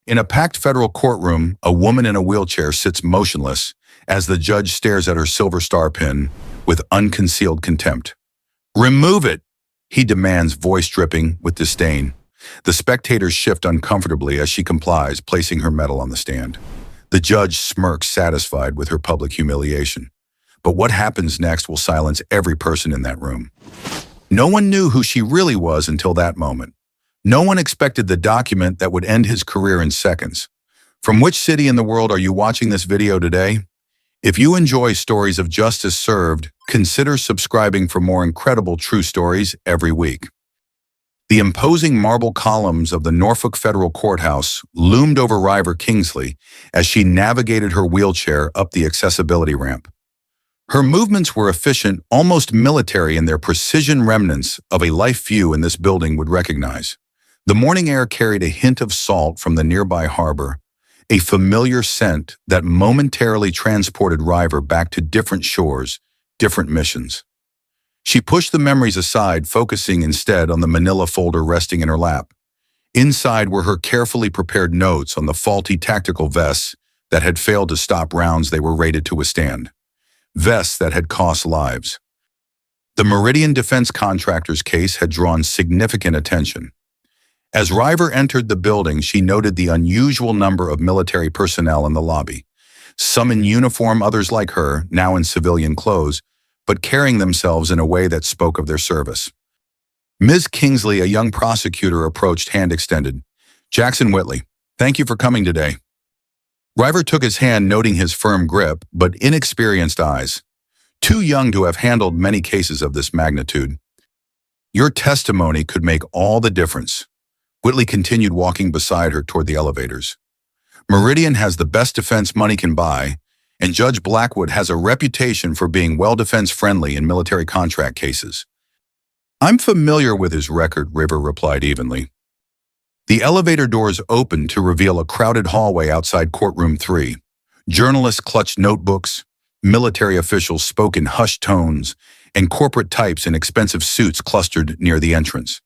In a packed federal courtroom, a woman in a wheelchair sits motionless as the judge stares at her silver star pin with unconcealed contempt. "Remove it," he demands, voice dripping with disdain. The spectators shift uncomfortably as she complies, placing her medal on the stand. The judge smirks, satisfied with her public humiliation. But what happens next will silence every person in that room. No one knew who she really was until that moment. No one expected the document that would end his career in seconds. From which city in the world are you watching this video today? If you enjoy stories of justice served, consider subscribing for more incredible true stories every week. The imposing marble columns of the Norfolk Federal Courthouse loomed over Ryver Kingsley as she navigated her wheelchair up the accessibility ramp. Her movements were efficient, almost military in their precision, remnants of a life few in this building would recognize. The morning air carried a hint of salt from the nearby harbor, a familiar scent that momentarily transported Ryver back to different shores, different missions. She pushed the memories aside, focusing instead on the manila folder resting in her lap. Inside were her carefully prepared notes on the faulty tactical vests that had failed to stop rounds they were rated to withstand. Vests that had cost lives. The Meridian Defense Contractors case had drawn significant attention. As Ryver entered the building, she noted the unusual number of military personnel in the lobby. Some in uniform, others like her, now in civilian clothes, but carrying themselves in a way that spoke of their service. Ms. Kingsley, a young prosecutor, approached, hand extended. "Jackson Whitley, thank you for coming today." Ryver took his hand, noting his firm grip, but inexperienced eyes. Too young to have handled many cases of this magnitude. "Your testimony could make all the difference." Whitley continued, walking beside her toward the elevators. "Meridian has the best defense money can buy, and Judge Blackwood has a reputation for being well-defense-friendly in military contract cases." "I'm familiar with his record," Ryver replied evenly. The elevator doors opened to reveal a crowded hallway outside courtroom 3. Journalists clutched notebooks, military officials spoke in hushed tones, and corporate types in expensive suits clustered near the entrance.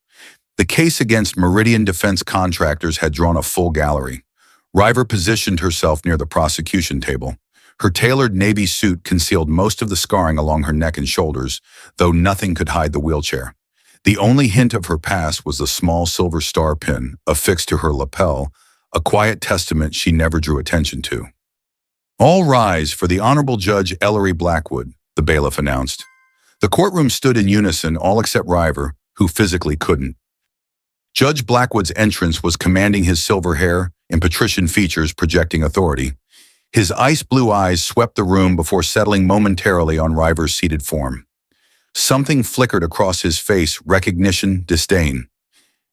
The case against Meridian Defense Contractors had drawn a full gallery. Ryver positioned herself near the prosecution table. Her tailored navy suit concealed most of the scarring along her neck and shoulders, though nothing could hide the wheelchair. The only hint of her past was the small silver star pin affixed to her lapel, a quiet testament she never drew attention to. "All rise for the Honorable Judge Ellery Blackwood," the bailiff announced. The courtroom stood in unison, all except Ryver, who physically couldn't. Judge Blackwood's entrance was commanding, his silver hair and patrician features projecting authority. His ice-blue eyes swept the room before settling momentarily on Ryver's seated form. Something flickered across his face, recognition, disdain.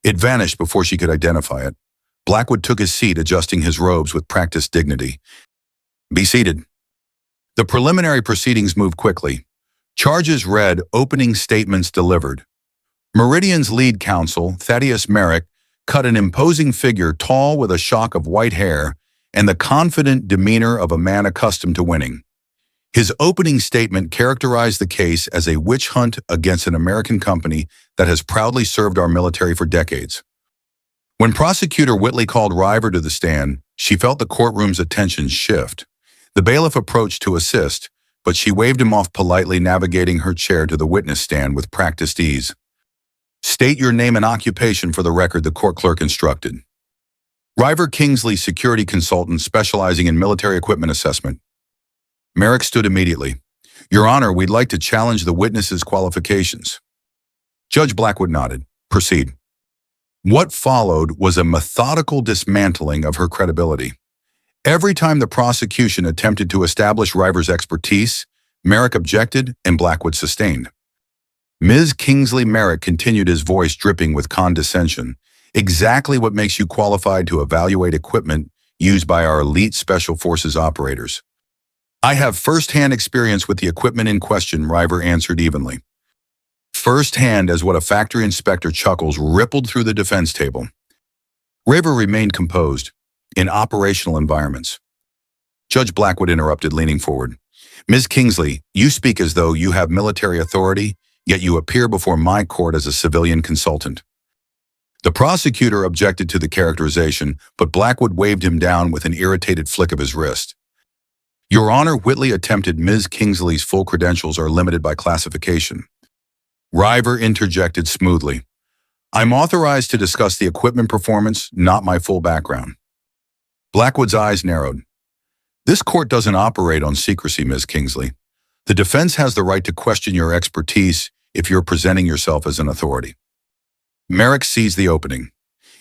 It vanished before she could identify it. Blackwood took his seat, adjusting his robes with practiced dignity. "Be seated." The preliminary proceedings moved quickly. Charges read, opening statements delivered. Meridian's lead counsel, Thaddeus Merrick, cut an imposing figure, tall with a shock of white hair and the confident demeanor of a man accustomed to winning. His opening statement characterized the case as a witch hunt against an American company that has proudly served our military for decades. When Prosecutor Whitley called Ryver to the stand, she felt the courtroom's attention shift. The bailiff approached to assist, but she waved him off politely, navigating her chair to the witness stand with practiced ease. "State your name and occupation for the record," the court clerk instructed. "Ryver Kingsley, security consultant specializing in military equipment assessment." Merrick stood immediately. "Your Honor, we'd like to challenge the witness's qualifications." Judge Blackwood nodded. "Proceed." What followed was a methodical dismantling of her credibility. Every time the prosecution attempted to establish Ryver's expertise, Merrick objected and Blackwood sustained. "Ms. Kingsley," Merrick continued, his voice dripping with condescension, "exactly what makes you qualified to evaluate equipment used by our elite Special Forces operators?" "I have first-hand experience with the equipment in question," Ryver answered evenly. First-hand, as what a factory inspector chuckles rippled through the defense table. Ryver remained composed. "In operational environments." Judge Blackwood interrupted, leaning forward. "Ms. Kingsley, you speak as though you have military authority, yet you appear before my court as a civilian consultant." The prosecutor objected to the characterization, but Blackwood waved him down with an irritated flick of his wrist. Your Honor, Whitley attempted Ms. Kingsley's full credentials are limited by classification. Ryver interjected smoothly. I'm authorized to discuss the equipment performance, not my full background. Blackwood's eyes narrowed. This court doesn't operate on secrecy, Ms. Kingsley. The defense has the right to question your expertise if you're presenting yourself as an authority. Merrick seized the opening.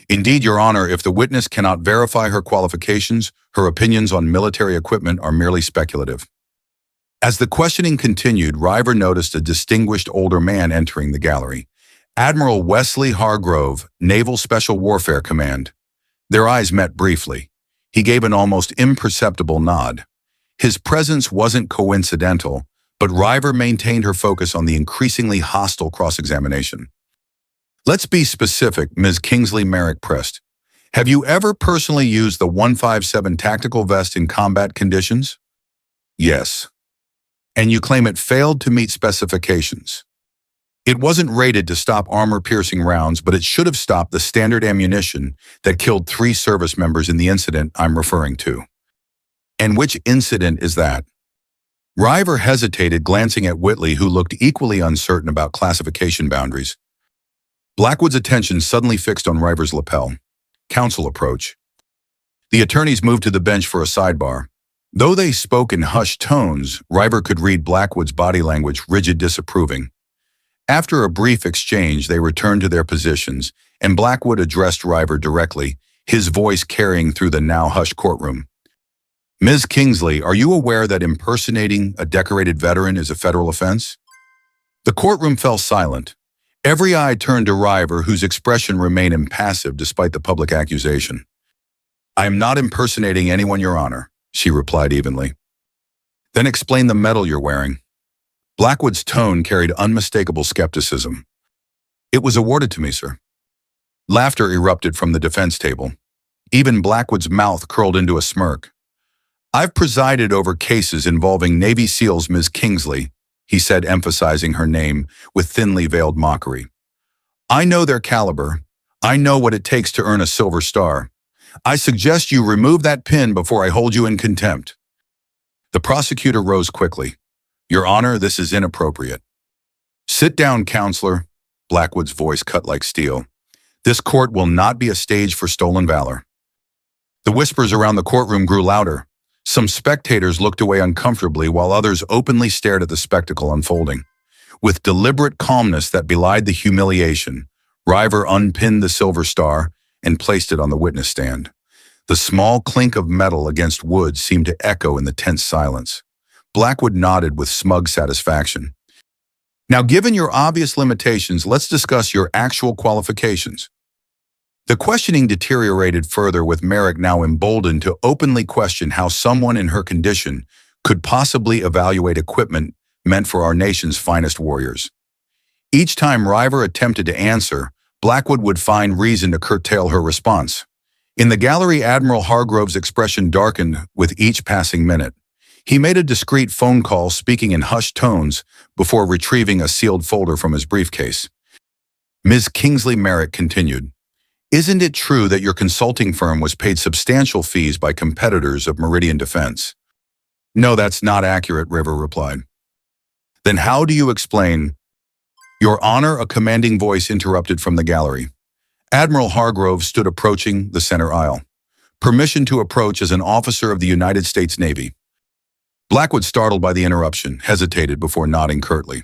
Indeed, Your Honor, if the witness cannot verify her qualifications, her opinions on military equipment are merely speculative. As the questioning continued, Ryver noticed a distinguished older man entering the gallery. Admiral Wesley Hargrove, Naval Special Warfare Command. Their eyes met briefly. He gave an almost imperceptible nod. His presence wasn't coincidental, but Ryver maintained her focus on the increasingly hostile cross-examination. Let's be specific, Ms. Kingsley, Merrick pressed. Have you ever personally used the 157 tactical vest in combat conditions? Yes. And you claim it failed to meet specifications. It wasn't rated to stop armor-piercing rounds, but it should have stopped the standard ammunition that killed 3 service members in the incident I'm referring to. And which incident is that? Ryver hesitated, glancing at Whitley, who looked equally uncertain about classification boundaries. Blackwood's attention suddenly fixed on Ryver's lapel. Counsel approach. The attorneys moved to the bench for a sidebar. Though they spoke in hushed tones, Ryver could read Blackwood's body language, rigid, disapproving. After a brief exchange, they returned to their positions, and Blackwood addressed Ryver directly, his voice carrying through the now hushed courtroom. Ms. Kingsley, are you aware that impersonating a decorated veteran is a federal offense? The courtroom fell silent. Every eye turned to Ryver, whose expression remained impassive despite the public accusation. I am not impersonating anyone, Your Honor, she replied evenly. Then explain the medal you're wearing. Blackwood's tone carried unmistakable skepticism. It was awarded to me, sir. Laughter erupted from the defense table. Even Blackwood's mouth curled into a smirk. I've presided over cases involving Navy SEALs, Ms. Kingsley, he said, emphasizing her name with thinly veiled mockery. I know their caliber. I know what it takes to earn a Silver Star. I suggest you remove that pin before I hold you in contempt. The prosecutor rose quickly. Your Honor, this is inappropriate. Sit down, counselor. Blackwood's voice cut like steel. This court will not be a stage for stolen valor. The whispers around the courtroom grew louder. Some spectators looked away uncomfortably while others openly stared at the spectacle unfolding. With deliberate calmness that belied the humiliation, Ryver unpinned the Silver Star and placed it on the witness stand. The small clink of metal against wood seemed to echo in the tense silence. Blackwood nodded with smug satisfaction. Now, given your obvious limitations, let's discuss your actual qualifications. The questioning deteriorated further, with Merrick now emboldened to openly question how someone in her condition could possibly evaluate equipment meant for our nation's finest warriors. Each time Ryver attempted to answer, Blackwood would find reason to curtail her response. In the gallery, Admiral Hargrove's expression darkened with each passing minute. He made a discreet phone call, speaking in hushed tones, before retrieving a sealed folder from his briefcase. Ms. Kingsley, Merrick continued. Isn't it true that your consulting firm was paid substantial fees by competitors of Meridian Defense? No, that's not accurate, Ryver replied. Then how do you explain? Your Honor, a commanding voice interrupted from the gallery. Admiral Hargrove stood approaching the center aisle. Permission to approach as an officer of the United States Navy. Blackwood, startled by the interruption, hesitated before nodding curtly.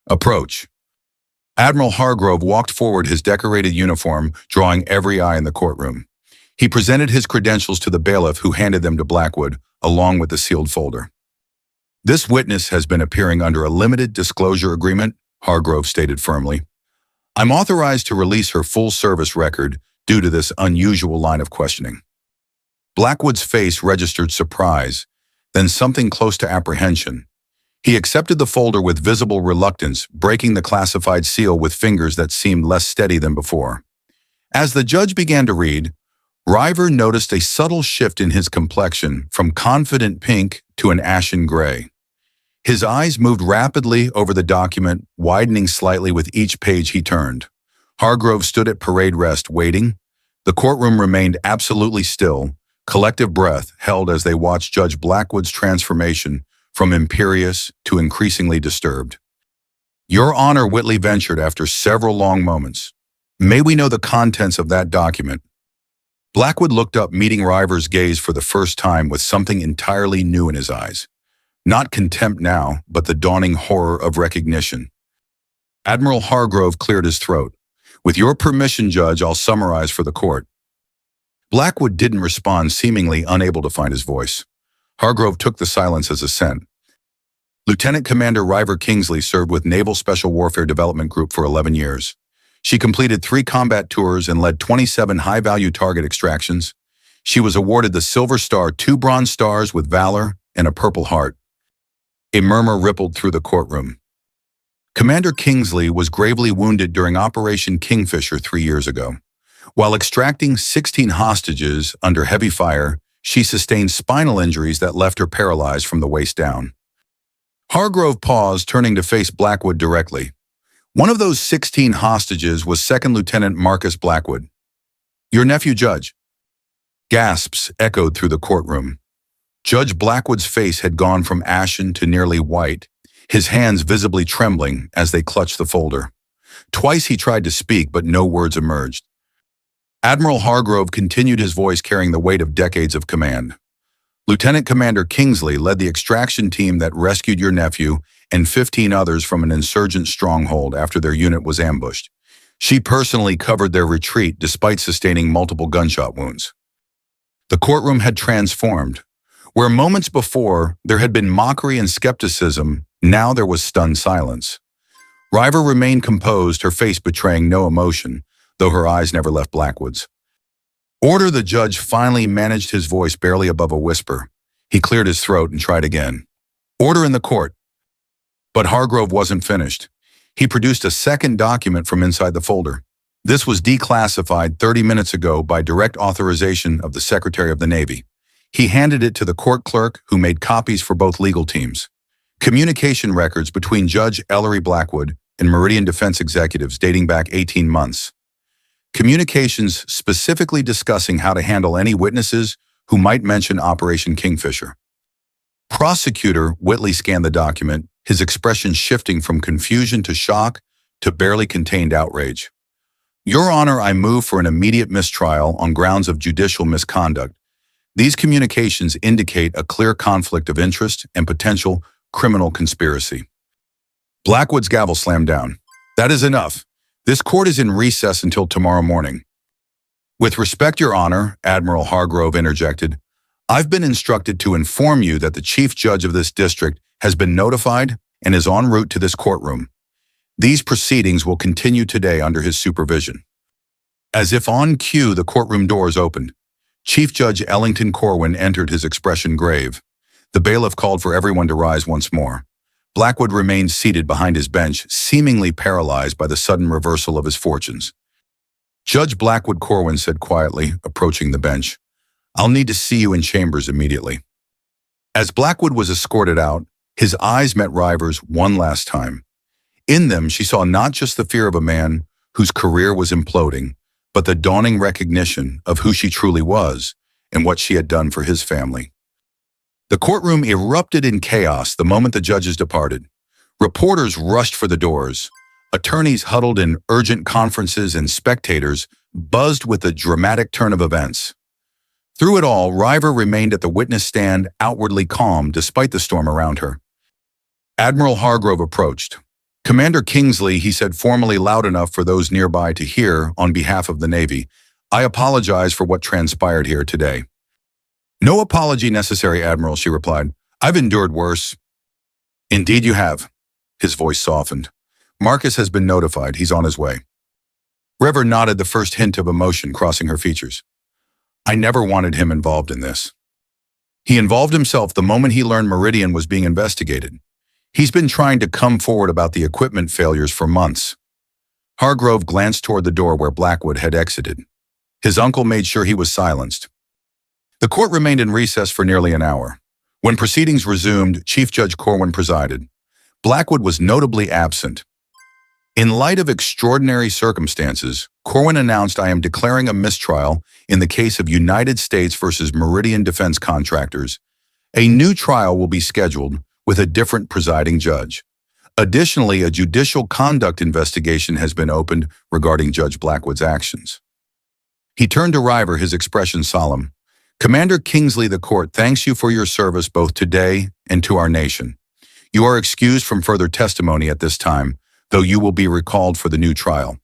Approach. Admiral Hargrove walked forward, his decorated uniform drawing every eye in the courtroom. He presented his credentials to the bailiff, who handed them to Blackwood, along with the sealed folder. This witness has been appearing under a limited disclosure agreement, Hargrove stated firmly. I'm authorized to release her full service record due to this unusual line of questioning. Blackwood's face registered surprise, then something close to apprehension. He accepted the folder with visible reluctance, breaking the classified seal with fingers that seemed less steady than before. As the judge began to read, Ryver noticed a subtle shift in his complexion, from confident pink to an ashen gray. His eyes moved rapidly over the document, widening slightly with each page he turned. Hargrove stood at parade rest, waiting. The courtroom remained absolutely still, collective breath held as they watched Judge Blackwood's transformation from imperious to increasingly disturbed. "Your Honor," Whitley ventured after several long moments. "May we know the contents of that document?" Blackwood looked up, meeting Ryver's gaze for the first time with something entirely new in his eyes. Not contempt now, but the dawning horror of recognition. Admiral Hargrove cleared his throat. "With your permission, Judge, I'll summarize for the court." Blackwood didn't respond, seemingly unable to find his voice. Hargrove took the silence as assent. Lieutenant Commander Ryver Kingsley served with Naval Special Warfare Development Group for 11 years. She completed 3 combat tours and led 27 high-value target extractions. She was awarded the Silver Star, 2 Bronze Stars with Valor, and a Purple Heart. A murmur rippled through the courtroom. Commander Kingsley was gravely wounded during Operation Kingfisher 3 years ago. While extracting 16 hostages under heavy fire, she sustained spinal injuries that left her paralyzed from the waist down. Hargrove paused, turning to face Blackwood directly. One of those 16 hostages was Second Lieutenant Marcus Blackwood. "Your nephew, Judge." Gasps echoed through the courtroom. Judge Blackwood's face had gone from ashen to nearly white, his hands visibly trembling as they clutched the folder. Twice he tried to speak, but no words emerged. Admiral Hargrove continued, his voice carrying the weight of decades of command. "Lieutenant Commander Kingsley led the extraction team that rescued your nephew and 15 others from an insurgent stronghold after their unit was ambushed. She personally covered their retreat despite sustaining multiple gunshot wounds." The courtroom had transformed. Where moments before there had been mockery and skepticism, now there was stunned silence. Ryver remained composed, her face betraying no emotion, though her eyes never left Blackwood's. "Order," the judge finally managed, his voice barely above a whisper. He cleared his throat and tried again. "Order in the court." But Hargrove wasn't finished. He produced a second document from inside the folder. This was declassified 30 minutes ago by direct authorization of the Secretary of the Navy. He handed it to the court clerk, who made copies for both legal teams. Communication records between Judge Ellery Blackwood and Meridian Defense executives dating back 18 months. Communications specifically discussing how to handle any witnesses who might mention Operation Kingfisher. Prosecutor Whitley scanned the document, his expression shifting from confusion to shock to barely contained outrage. "Your Honor, I move for an immediate mistrial on grounds of judicial misconduct. These communications indicate a clear conflict of interest and potential criminal conspiracy." Blackwood's gavel slammed down. "That is enough. This court is in recess until tomorrow morning." "With respect, Your Honor," Admiral Hargrove interjected, "I've been instructed to inform you that the Chief Judge of this district has been notified and is en route to this courtroom. These proceedings will continue today under his supervision." As if on cue, the courtroom doors opened. Chief Judge Ellington Corwin entered, his expression grave. The bailiff called for everyone to rise once more. Blackwood remained seated behind his bench, seemingly paralyzed by the sudden reversal of his fortunes. "Judge Blackwood," Corwin said quietly, approaching the bench, "I'll need to see you in chambers immediately." As Blackwood was escorted out, his eyes met Ryver's one last time. In them, she saw not just the fear of a man whose career was imploding, but the dawning recognition of who she truly was and what she had done for his family. The courtroom erupted in chaos the moment the judges departed. Reporters rushed for the doors. Attorneys huddled in urgent conferences, and spectators buzzed with the dramatic turn of events. Through it all, Ryver remained at the witness stand, outwardly calm despite the storm around her. Admiral Hargrove approached. "Commander Kingsley," he said formally, loud enough for those nearby to hear, on behalf of the Navy, "I apologize for what transpired here today." "No apology necessary, Admiral," she replied. "I've endured worse." "Indeed you have." His voice softened. "Marcus has been notified. He's on his way." Ryver nodded, the first hint of emotion crossing her features. "I never wanted him involved in this. He involved himself the moment he learned Meridian was being investigated. He's been trying to come forward about the equipment failures for months." Hargrove glanced toward the door where Blackwood had exited. His uncle made sure he was silenced. The court remained in recess for nearly an hour. When proceedings resumed, Chief Judge Corwin presided. Blackwood was notably absent. In light of extraordinary circumstances, Corwin announced, I am declaring a mistrial in the case of United States versus Meridian Defense Contractors. A new trial will be scheduled with a different presiding judge. Additionally, a judicial conduct investigation has been opened regarding Judge Blackwood's actions. He turned to Ryver, his expression solemn. Commander Kingsley, the court thanks you for your service both today and to our nation. You are excused from further testimony at this time, though you will be recalled for the new trial.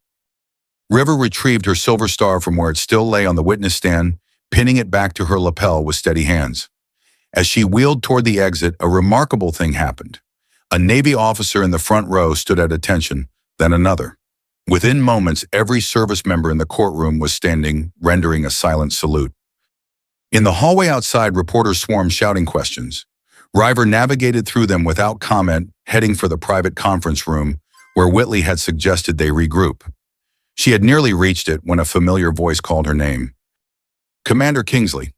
Ryver retrieved her silver star from where it still lay on the witness stand, pinning it back to her lapel with steady hands. As she wheeled toward the exit, a remarkable thing happened. A Navy officer in the front row stood at attention, then another. Within moments, every service member in the courtroom was standing, rendering a silent salute. In the hallway outside, reporters swarmed shouting questions. Ryver navigated through them without comment, heading for the private conference room where Whitley had suggested they regroup. She had nearly reached it when a familiar voice called her name. Commander Kingsley.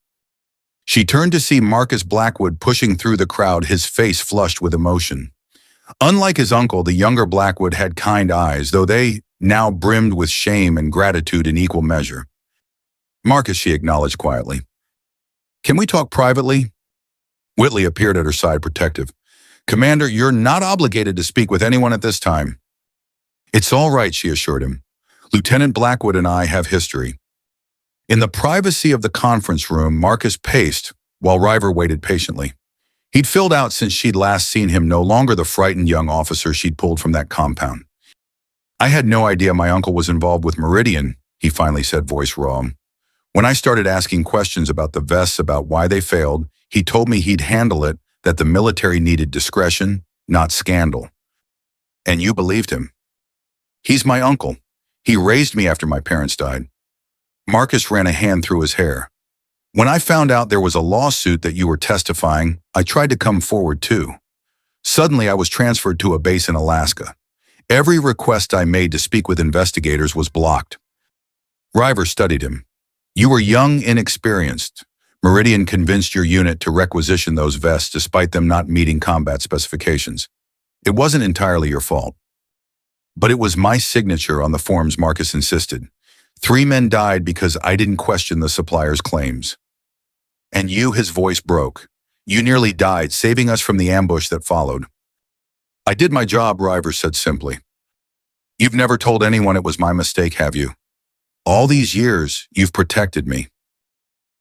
She turned to see Marcus Blackwood pushing through the crowd, his face flushed with emotion. Unlike his uncle, the younger Blackwood had kind eyes, though they now brimmed with shame and gratitude in equal measure. Marcus, she acknowledged quietly. Can we talk privately? Whitley appeared at her side, protective. Commander, you're not obligated to speak with anyone at this time. It's all right, she assured him. Lieutenant Blackwood and I have history. In the privacy of the conference room, Marcus paced while Ryver waited patiently. He'd filled out since she'd last seen him, no longer the frightened young officer she'd pulled from that compound. I had no idea my uncle was involved with Meridian, he finally said, voice raw. When I started asking questions about the vests, about why they failed, he told me he'd handle it, that the military needed discretion, not scandal. And you believed him. He's my uncle. He raised me after my parents died. Marcus ran a hand through his hair. When I found out there was a lawsuit that you were testifying, I tried to come forward too. Suddenly, I was transferred to a base in Alaska. Every request I made to speak with investigators was blocked. Ryver studied him. You were young, inexperienced. Meridian convinced your unit to requisition those vests despite them not meeting combat specifications. It wasn't entirely your fault. But it was my signature on the forms, Marcus insisted. 3 men died because I didn't question the supplier's claims. And you, his voice broke. You nearly died, saving us from the ambush that followed. I did my job, Ryver said simply. You've never told anyone it was my mistake, have you? All these years, you've protected me.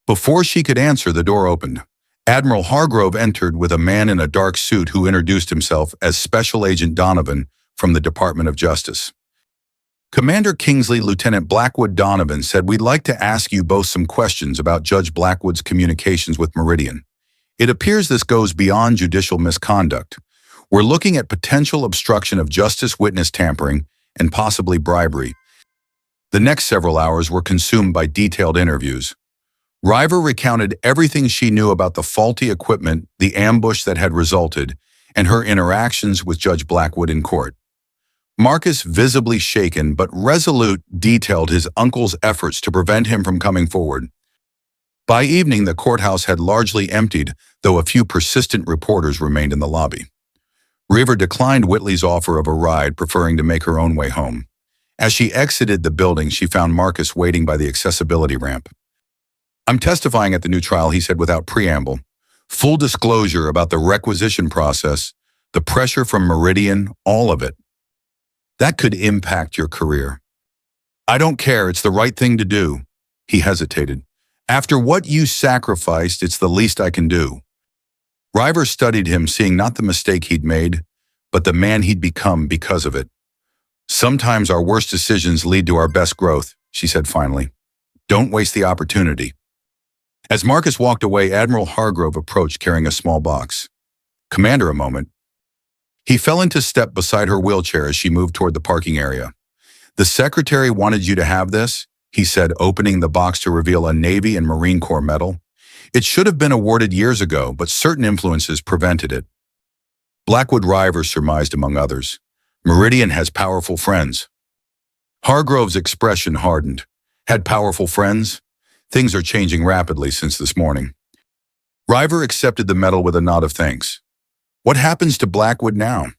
Before she could answer, the door opened. Admiral Hargrove entered with a man in a dark suit who introduced himself as Special Agent Donovan from the Department of Justice. Commander Kingsley, Lieutenant Blackwood Donovan said, we'd like to ask you both some questions about Judge Blackwood's communications with Meridian. It appears this goes beyond judicial misconduct. We're looking at potential obstruction of justice, witness tampering, and possibly bribery. The next several hours were consumed by detailed interviews. Ryver recounted everything she knew about the faulty equipment, the ambush that had resulted, and her interactions with Judge Blackwood in court. Marcus, visibly shaken but resolute, detailed his uncle's efforts to prevent him from coming forward. By evening, the courthouse had largely emptied, though a few persistent reporters remained in the lobby. Ryver declined Whitley's offer of a ride, preferring to make her own way home. As she exited the building, she found Marcus waiting by the accessibility ramp. I'm testifying at the new trial, he said without preamble. Full disclosure about the requisition process, the pressure from Meridian, all of it. That could impact your career. I don't care, it's the right thing to do. He hesitated. After what you sacrificed, it's the least I can do. Ryver studied him, seeing not the mistake he'd made, but the man he'd become because of it. Sometimes our worst decisions lead to our best growth, she said finally. Don't waste the opportunity. As Marcus walked away, Admiral Hargrove approached carrying a small box. Commander, a moment. He fell into step beside her wheelchair as she moved toward the parking area. The secretary wanted you to have this, he said, opening the box to reveal a Navy and Marine Corps medal. It should have been awarded years ago, but certain influences prevented it. Blackwood, Ryver surmised, among others. Meridian has powerful friends. Hargrove's expression hardened. Had powerful friends? Things are changing rapidly since this morning. Ryver accepted the medal with a nod of thanks. What happens to Blackwood now?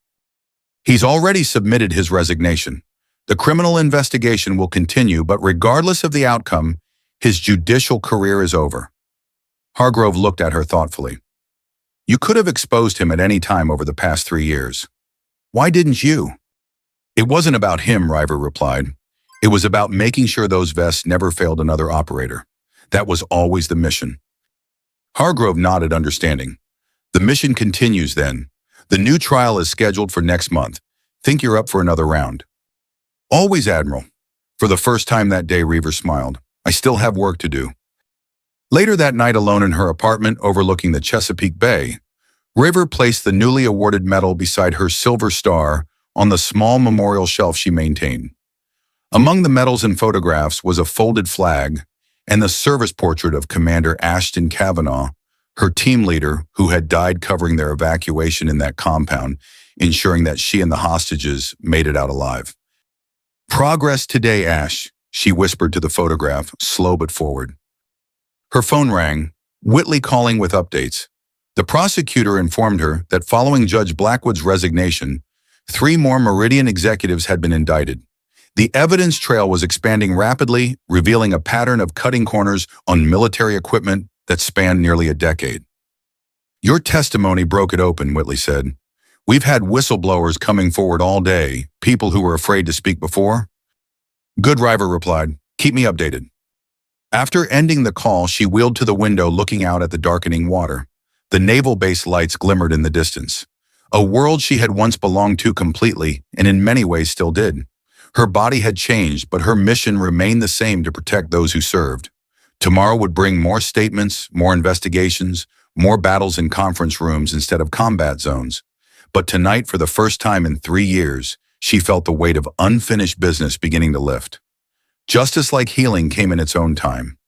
He's already submitted his resignation. The criminal investigation will continue, but regardless of the outcome, his judicial career is over. Hargrove looked at her thoughtfully. You could have exposed him at any time over the past 3 years. Why didn't you? It wasn't about him, Ryver replied. It was about making sure those vests never failed another operator. That was always the mission. Hargrove nodded, understanding. The mission continues then. The new trial is scheduled for next month. Think you're up for another round? Always, Admiral. For the first time that day, Ryver smiled. I still have work to do. Later that night, alone in her apartment overlooking the Chesapeake Bay, Ryver placed the newly awarded medal beside her silver star on the small memorial shelf she maintained. Among the medals and photographs was a folded flag and the service portrait of Commander Ashton Kavanaugh, her team leader who had died covering their evacuation in that compound, ensuring that she and the hostages made it out alive. Progress today, Ash, she whispered to the photograph, slow but forward. Her phone rang, Whitley calling with updates. The prosecutor informed her that following Judge Blackwood's resignation, 3 more Meridian executives had been indicted. The evidence trail was expanding rapidly, revealing a pattern of cutting corners on military equipment that spanned nearly a decade. Your testimony broke it open, Whitley said. We've had whistleblowers coming forward all day, people who were afraid to speak before. Good, Ryver replied. Keep me updated. After ending the call, she wheeled to the window looking out at the darkening water. The naval base lights glimmered in the distance. A world she had once belonged to completely, and in many ways still did. Her body had changed, but her mission remained the same, to protect those who served. Tomorrow would bring more statements, more investigations, more battles in conference rooms instead of combat zones. But tonight, for the first time in 3 years, she felt the weight of unfinished business beginning to lift. Justice, like healing, came in its own time.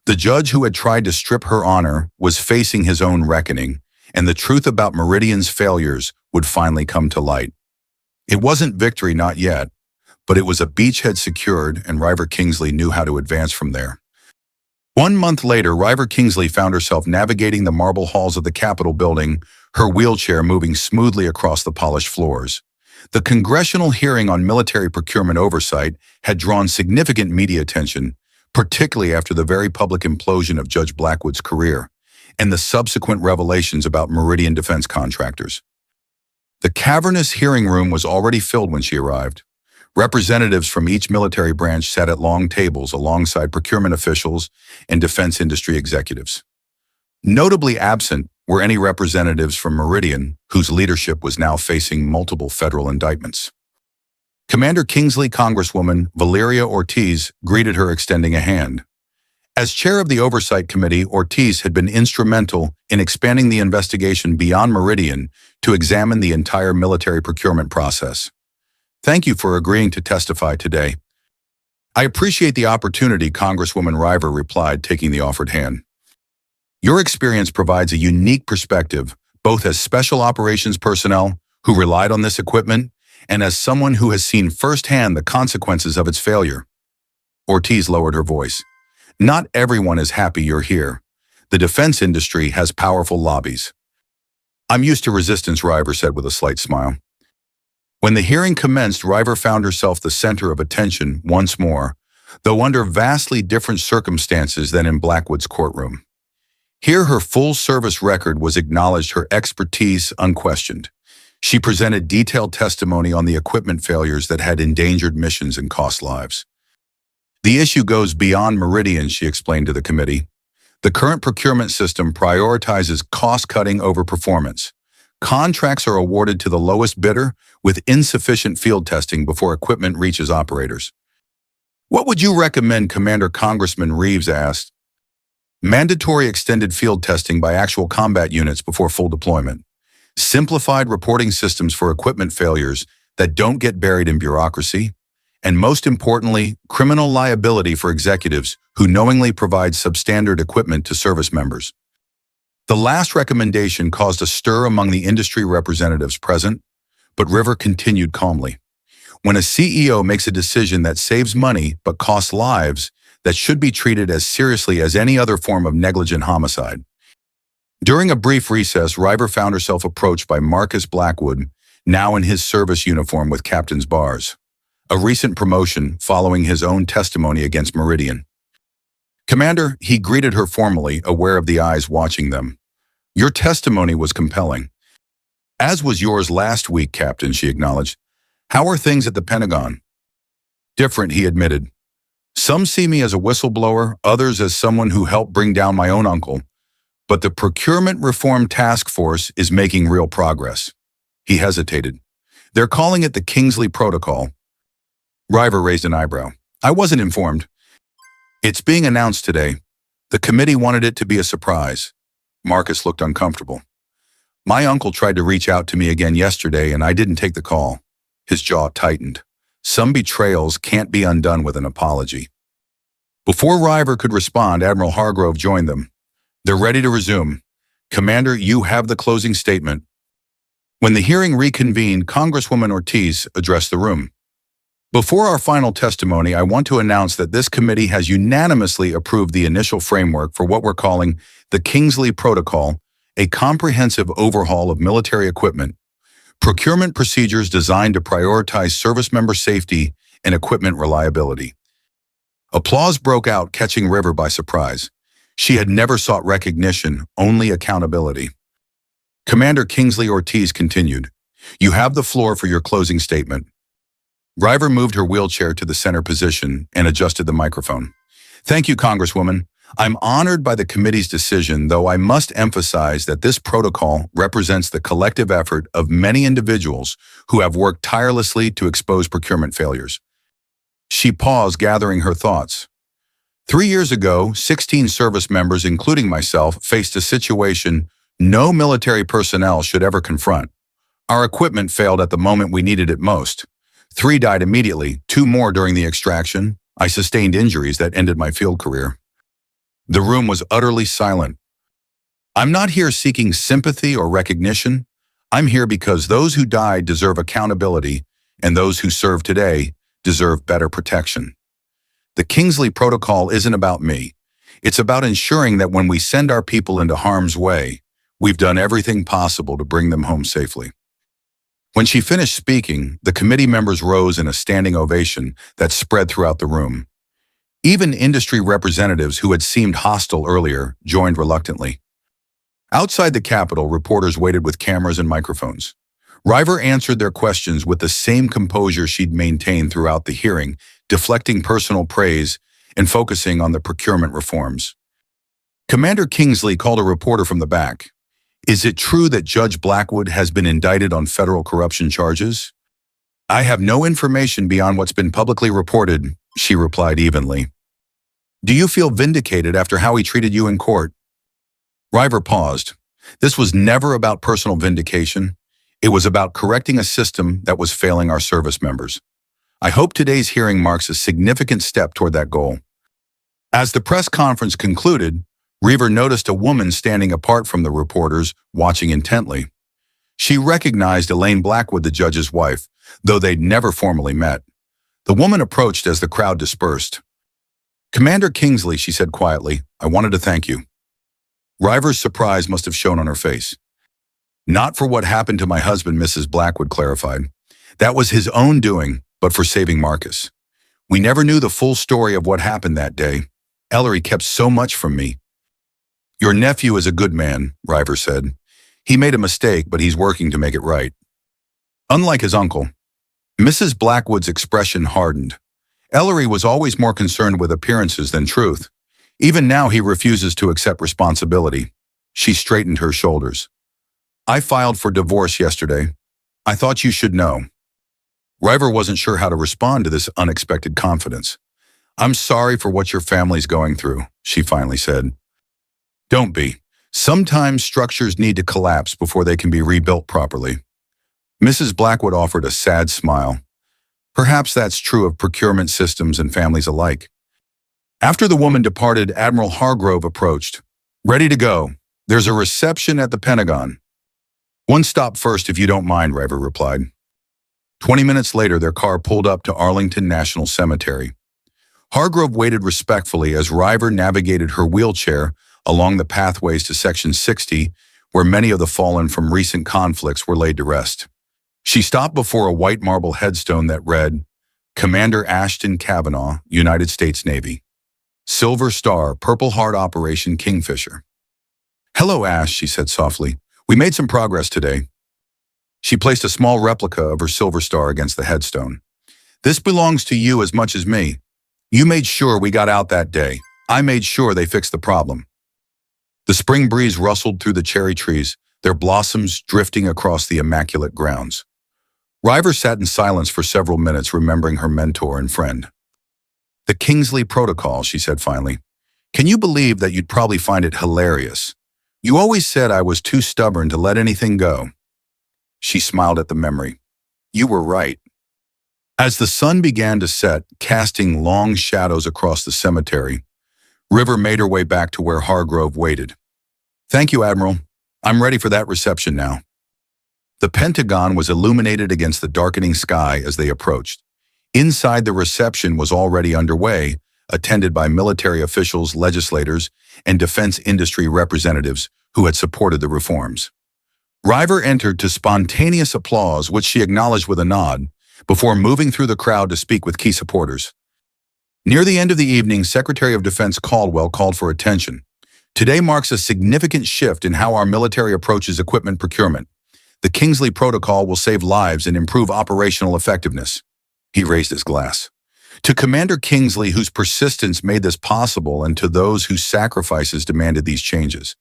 The judge who had tried to strip her honor was facing his own reckoning, and the truth about Meridian's failures would finally come to light. It wasn't victory, not yet, but it was a beachhead secured, and Ryver Kingsley knew how to advance from there. 1 month later, Ryver Kingsley found herself navigating the marble halls of the Capitol building, her wheelchair moving smoothly across the polished floors. The congressional hearing on military procurement oversight had drawn significant media attention, particularly after the very public implosion of Judge Blackwood's career and the subsequent revelations about Meridian defense contractors. The cavernous hearing room was already filled when she arrived. Representatives from each military branch sat at long tables alongside procurement officials and defense industry executives. Notably absent were any representatives from Meridian, whose leadership was now facing multiple federal indictments. Commander Kingsley, Congresswoman Valeria Ortiz, greeted her, extending a hand. As chair of the Oversight Committee, Ortiz had been instrumental in expanding the investigation beyond Meridian to examine the entire military procurement process. Thank you for agreeing to testify today. I appreciate the opportunity, Congresswoman Ryver replied, taking the offered hand. Your experience provides a unique perspective, both as special operations personnel who relied on this equipment and as someone who has seen firsthand the consequences of its failure. Ortiz lowered her voice. Not everyone is happy you're here. The defense industry has powerful lobbies. I'm used to resistance, Ryver said with a slight smile. When the hearing commenced, Ryver found herself the center of attention once more, though under vastly different circumstances than in Blackwood's courtroom. Here her full service record was acknowledged, her expertise unquestioned. She presented detailed testimony on the equipment failures that had endangered missions and cost lives. The issue goes beyond Meridian, she explained to the committee. The current procurement system prioritizes cost-cutting over performance. Contracts are awarded to the lowest bidder with insufficient field testing before equipment reaches operators. What would you recommend, Commander? Congressman Reeves asked. Mandatory extended field testing by actual combat units before full deployment. Simplified reporting systems for equipment failures that don't get buried in bureaucracy. And most importantly, criminal liability for executives who knowingly provide substandard equipment to service members. The last recommendation caused a stir among the industry representatives present, but Ryver continued calmly. When a CEO makes a decision that saves money but costs lives, that should be treated as seriously as any other form of negligent homicide. During a brief recess, Ryver found herself approached by Marcus Blackwood, now in his service uniform with captain's bars. A recent promotion following his own testimony against Meridian. "Commander," he greeted her formally, aware of the eyes watching them. "Your testimony was compelling." "As was yours last week, Captain," she acknowledged. "How are things at the Pentagon?" "Different," he admitted. "Some see me as a whistleblower, others as someone who helped bring down my own uncle. But the Procurement Reform Task Force is making real progress." He hesitated. "They're calling it the Kingsley Protocol." Ryver raised an eyebrow. "I wasn't informed." "It's being announced today. The committee wanted it to be a surprise." Marcus looked uncomfortable. "My uncle tried to reach out to me again yesterday and I didn't take the call." His jaw tightened. Some betrayals can't be undone with an apology. Before Ryver could respond, Admiral Hargrove joined them. "They're ready to resume. Commander, you have the closing statement." When the hearing reconvened, Congresswoman Ortiz addressed the room. "Before our final testimony, I want to announce that this committee has unanimously approved the initial framework for what we're calling the Kingsley Protocol, a comprehensive overhaul of military equipment, procurement procedures designed to prioritize service member safety and equipment reliability." Applause broke out, catching Ryver by surprise. She had never sought recognition, only accountability. Commander Kingsley Ortiz continued, "You have the floor for your closing statement." Ryver moved her wheelchair to the center position and adjusted the microphone. "Thank you, Congresswoman. I'm honored by the committee's decision, though I must emphasize that this protocol represents the collective effort of many individuals who have worked tirelessly to expose procurement failures." She paused, gathering her thoughts. 3 years ago, 16 service members, including myself, faced a situation no military personnel should ever confront. Our equipment failed at the moment we needed it most. 3 died immediately, 2 more during the extraction. I sustained injuries that ended my field career. The room was utterly silent. "I'm not here seeking sympathy or recognition. I'm here because those who died deserve accountability, and those who serve today deserve better protection. The Kingsley Protocol isn't about me. It's about ensuring that when we send our people into harm's way, we've done everything possible to bring them home safely." When she finished speaking, the committee members rose in a standing ovation that spread throughout the room. Even industry representatives who had seemed hostile earlier joined reluctantly. Outside the Capitol, reporters waited with cameras and microphones. Ryver answered their questions with the same composure she'd maintained throughout the hearing, deflecting personal praise and focusing on the procurement reforms. Commander Kingsley called a reporter from the back. "Is it true that Judge Blackwood has been indicted on federal corruption charges?" "I have no information beyond what's been publicly reported," she replied evenly. "Do you feel vindicated after how he treated you in court?" Ryver paused. This was never about personal vindication. It was about correcting a system that was failing our service members. "I hope today's hearing marks a significant step toward that goal." As the press conference concluded, Ryver noticed a woman standing apart from the reporters, watching intently. She recognized Elaine Blackwood, the judge's wife, though they'd never formally met. The woman approached as the crowd dispersed. "Commander Kingsley," she said quietly, "I wanted to thank you." Ryver's surprise must have shown on her face. "Not for what happened to my husband," Mrs. Blackwood clarified. "That was his own doing, but for saving Marcus. We never knew the full story of what happened that day. Ellery kept so much from me." "Your nephew is a good man," Ryver said. "He made a mistake, but he's working to make it right." Unlike his uncle, Mrs. Blackwood's expression hardened. Ellery was always more concerned with appearances than truth. Even now he refuses to accept responsibility. She straightened her shoulders. "I filed for divorce yesterday. I thought you should know." Ryver wasn't sure how to respond to this unexpected confidence. "I'm sorry for what your family's going through," she finally said. "Don't be. Sometimes structures need to collapse before they can be rebuilt properly." Mrs. Blackwood offered a sad smile. "Perhaps that's true of procurement systems and families alike." After the woman departed, Admiral Hargrove approached. "Ready to go. There's a reception at the Pentagon." "One stop first, if you don't mind," Ryver replied. 20 minutes later, their car pulled up to Arlington National Cemetery. Hargrove waited respectfully as Ryver navigated her wheelchair along the pathways to Section 60, where many of the fallen from recent conflicts were laid to rest. She stopped before a white marble headstone that read, Commander Ashton Kavanaugh, United States Navy. Silver Star, Purple Heart Operation Kingfisher. Hello, Ash, she said softly. We made some progress today. She placed a small replica of her silver star against the headstone. This belongs to you as much as me. You made sure we got out that day. I made sure they fixed the problem. The spring breeze rustled through the cherry trees, their blossoms drifting across the immaculate grounds. Ryver sat in silence for several minutes, remembering her mentor and friend. The Kingsley Protocol, she said finally. Can you believe that you'd probably find it hilarious? You always said I was too stubborn to let anything go. She smiled at the memory. You were right. As the sun began to set, casting long shadows across the cemetery, River made her way back to where Hargrove waited. Thank you, Admiral. I'm ready for that reception now. The Pentagon was illuminated against the darkening sky as they approached. Inside, the reception was already underway, attended by military officials, legislators, and defense industry representatives who had supported the reforms. Ryver entered to spontaneous applause, which she acknowledged with a nod, before moving through the crowd to speak with key supporters. Near the end of the evening, Secretary of Defense Caldwell called for attention. Today marks a significant shift in how our military approaches equipment procurement. The Kingsley Protocol will save lives and improve operational effectiveness. He raised his glass. To Commander Kingsley, whose persistence made this possible, and to those whose sacrifices demanded these changes.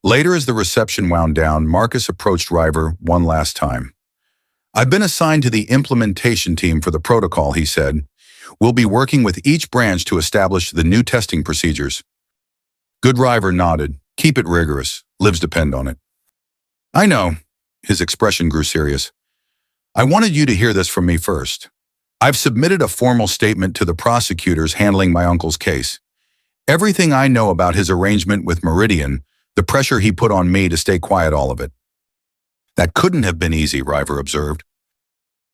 Later, as the reception wound down, Marcus approached Ryver one last time. I've been assigned to the implementation team for the protocol, he said. We'll be working with each branch to establish the new testing procedures. Good Ryver nodded. Keep it rigorous. Lives depend on it. I know. His expression grew serious. I wanted you to hear this from me first. I've submitted a formal statement to the prosecutors handling my uncle's case. Everything I know about his arrangement with Meridian, the pressure he put on me to stay quiet, all of it. That couldn't have been easy, Ryver observed.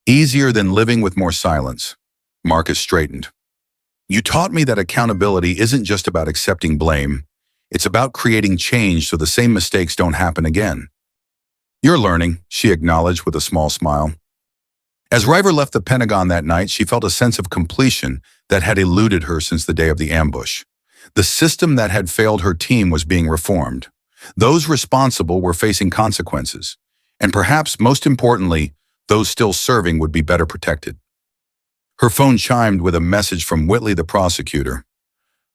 Easier than living with more silence. Marcus straightened. You taught me that accountability isn't just about accepting blame. It's about creating change so the same mistakes don't happen again. You're learning, she acknowledged with a small smile. As Ryver left the Pentagon that night, she felt a sense of completion that had eluded her since the day of the ambush. The system that had failed her team was being reformed. Those responsible were facing consequences. And perhaps most importantly, those still serving would be better protected. Her phone chimed with a message from Whitley, the prosecutor.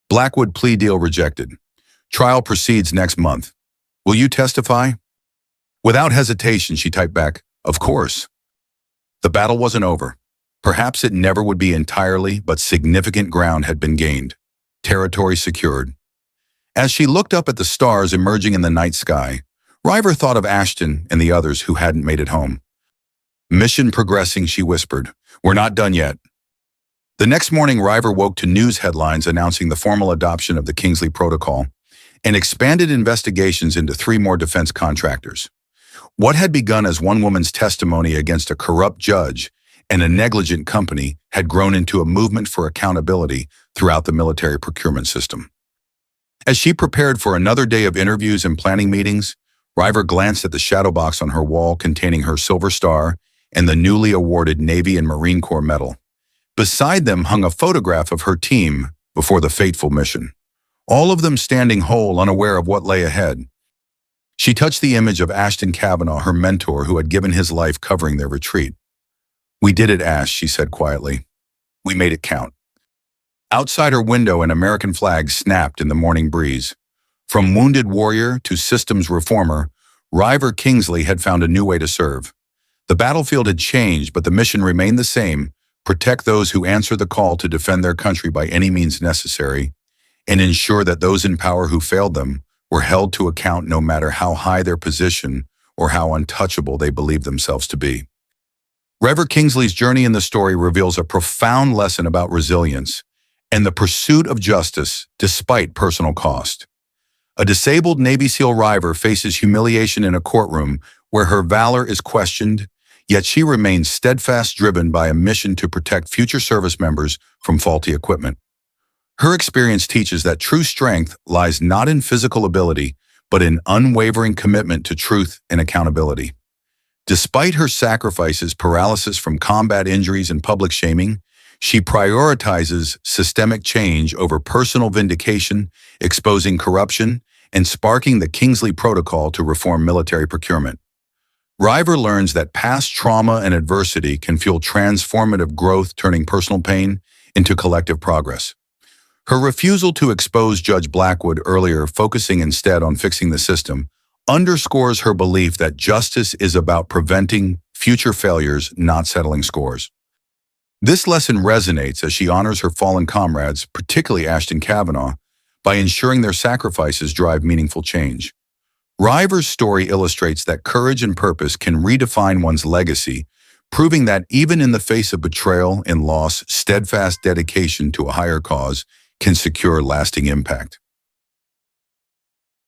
Blackwood plea deal rejected. Trial proceeds next month. Will you testify? Without hesitation, she typed back, of course. The battle wasn't over. Perhaps it never would be entirely, but significant ground had been gained. Territory secured. As she looked up at the stars emerging in the night sky, Ryver thought of Ashton and the others who hadn't made it home. Mission progressing, she whispered. We're not done yet. The next morning, Ryver woke to news headlines announcing the formal adoption of the Kingsley Protocol and expanded investigations into 3 more defense contractors. What had begun as one woman's testimony against a corrupt judge and a negligent company had grown into a movement for accountability throughout the military procurement system. As she prepared for another day of interviews and planning meetings, Ryver glanced at the shadow box on her wall containing her silver star and the newly awarded Navy and Marine Corps medal. Beside them hung a photograph of her team before the fateful mission, all of them standing whole, unaware of what lay ahead. She touched the image of Ashton Kavanaugh, her mentor, who had given his life covering their retreat. We did it, Ash, she said quietly. We made it count. Outside her window, an American flag snapped in the morning breeze. From wounded warrior to systems reformer, Ryver Kingsley had found a new way to serve. The battlefield had changed, but the mission remained the same: protect those who answer the call to defend their country by any means necessary, and ensure that those in power who failed them were held to account, no matter how high their position or how untouchable they believed themselves to be. Ryver Kingsley's journey in the story reveals a profound lesson about resilience and the pursuit of justice despite personal cost. A disabled Navy SEAL Ryver faces humiliation in a courtroom where her valor is questioned, yet she remains steadfast, driven by a mission to protect future service members from faulty equipment. Her experience teaches that true strength lies not in physical ability, but in unwavering commitment to truth and accountability. Despite her sacrifices, paralysis from combat injuries and public shaming, she prioritizes systemic change over personal vindication, exposing corruption, and sparking the Kingsley Protocol to reform military procurement. Ryver learns that past trauma and adversity can fuel transformative growth, turning personal pain into collective progress. Her refusal to expose Judge Blackwood earlier, focusing instead on fixing the system, underscores her belief that justice is about preventing future failures, not settling scores. This lesson resonates as she honors her fallen comrades, particularly Ashton Kavanaugh, by ensuring their sacrifices drive meaningful change. Ryver's story illustrates that courage and purpose can redefine one's legacy, proving that even in the face of betrayal and loss, steadfast dedication to a higher cause can secure lasting impact.